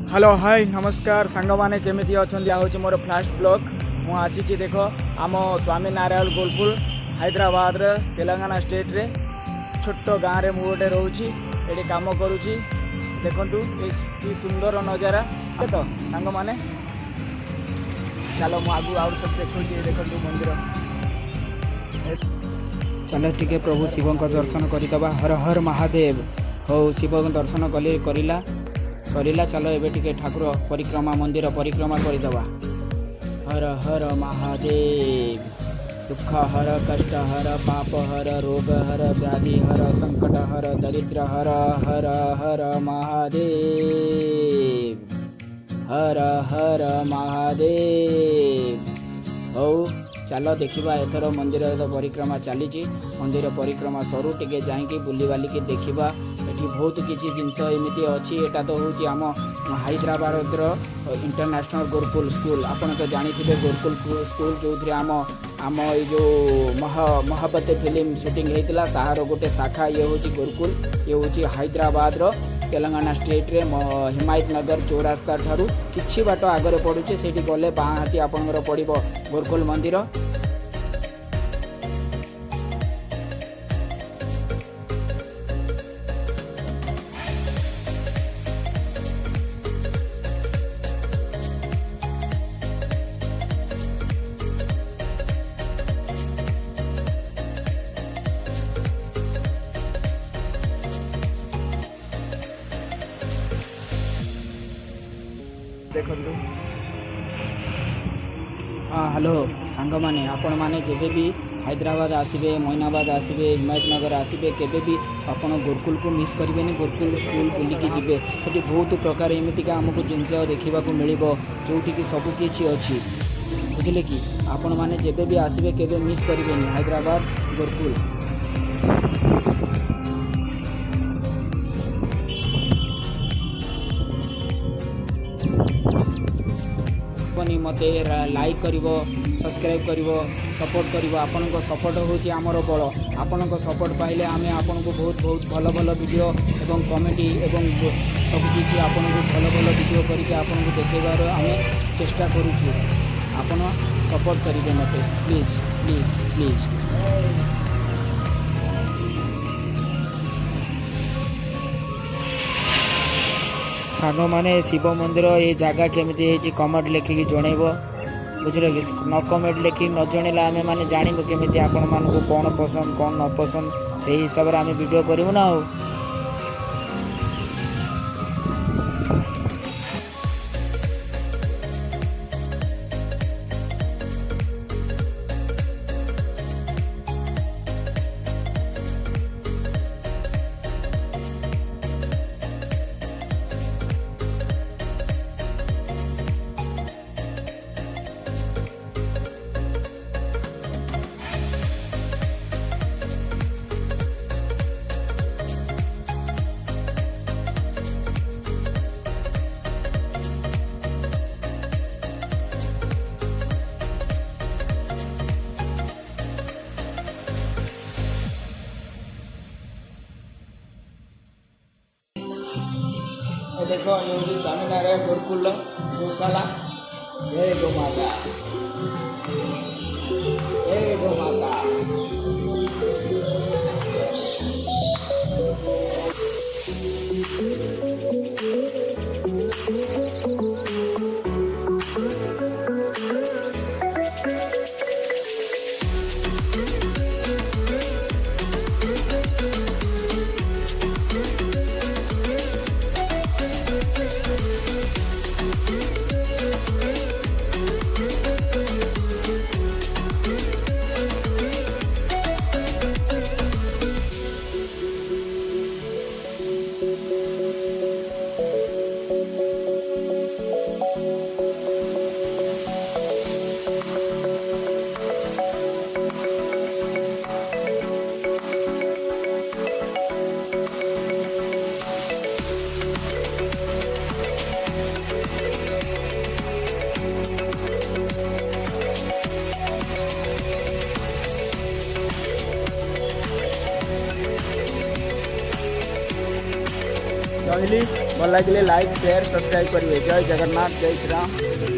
Hello hi नमस्कार सांग मैंने केमी अच्छा हूँ मोर फास्ट ब्लॉग मु आसी देख आम स्वामी नारायण गोलपुर हैदराबाद तेलंगाना स्टेट रे छोट गाँव में मुझे रोचे ये कम करुँची देखु कि सुंदर नजारा तो सांग मैंने चलो मु आगु आउ सब देखु मंदिर चलो टिके प्रभु शिव का दर्शन करदे हर हर महादेव हो शिव दर्शन कला सरिला चलो एबे टिके ठाकुर परिक्रमा मंदिर परिक्रमा करदे हर हर महादेव दुख हर कष्ट हर पाप हर रोग हर व्याधि हर संकट हर दरिद्र हर हर हर महादेव हर हर महादेव हो चलो देखा एथर मंदिर परिक्रमा चली मंदिर परिक्रमा सरू टे जाकि बुली बालिकी देखा ये बहुत किसी जिनस एमती अच्छी एटा तो हूँ आम हैदराबाद इंटरनेशनल गुरुकुल स्कूल आपन तो जानी गुरुकुल स्कूल जो थे आम आम ये जो महाबत फिल्म शूटिंग होता तार गोटे शाखा ये हूँ गुरुकुल ये हूँ हैदराबाद तेलंगाना स्टेट रे हिमायत नगर चौरास्ता ठारू किछि बाट आगे पड़ुचे से गले बाँ हाथी आपंकर पड़ो गुरुकुल मंदिर देखु हाँ हेलो सांग मैंने आपण मैंने जब भी हैदराबाद आसबे मैनाबाद आसबे हिमायत नगर आसबे केबे भी आपण गुरुकुल को मिस करेंगे गुरुकुल स्कूल बुलिकी जीवे से बहुत प्रकार एमतीका आमको जिनस देखा मिल जोटि सबकि अच्छी बुझे कि आपण मैंने जब भी आसबे केबे मिस करेंगे हैदराबाद गुरुकुल मत लाइक कर सब्सक्राइब कर सपोर्ट कर आपण सपोर्ट हूँ आमर बल आपण सपोर्ट पाइले आम आपन को बहुत बहुत भल भल वीडियो एवं कमेडी एवं सबकि आपन को भल भल वीडियो करके आपन को देखेबार आम चेष्टा करूँ आपन सपोर्ट करेंगे मत प्लीज प्लीज प्लीज सांग मैंने शिव मंदिर ये जगह केमी कमेंट लिखिकी जनइब बुझे कि न कमेंट लिखिक न जनइले आम मैंने जानू केमी आपण मानक कौन पसंद कौन न पसंद से हिसाब से आम वीडियो करूँ ना हो देखो ये हूँ स्वामी नारायण गुरुकुल गौशाला जय गो माता जय गो माता ରହିଲି। भल लगे लाइक शेयर सब्सक्राइब करेंगे। जय जगन्नाथ, जय श्री राम।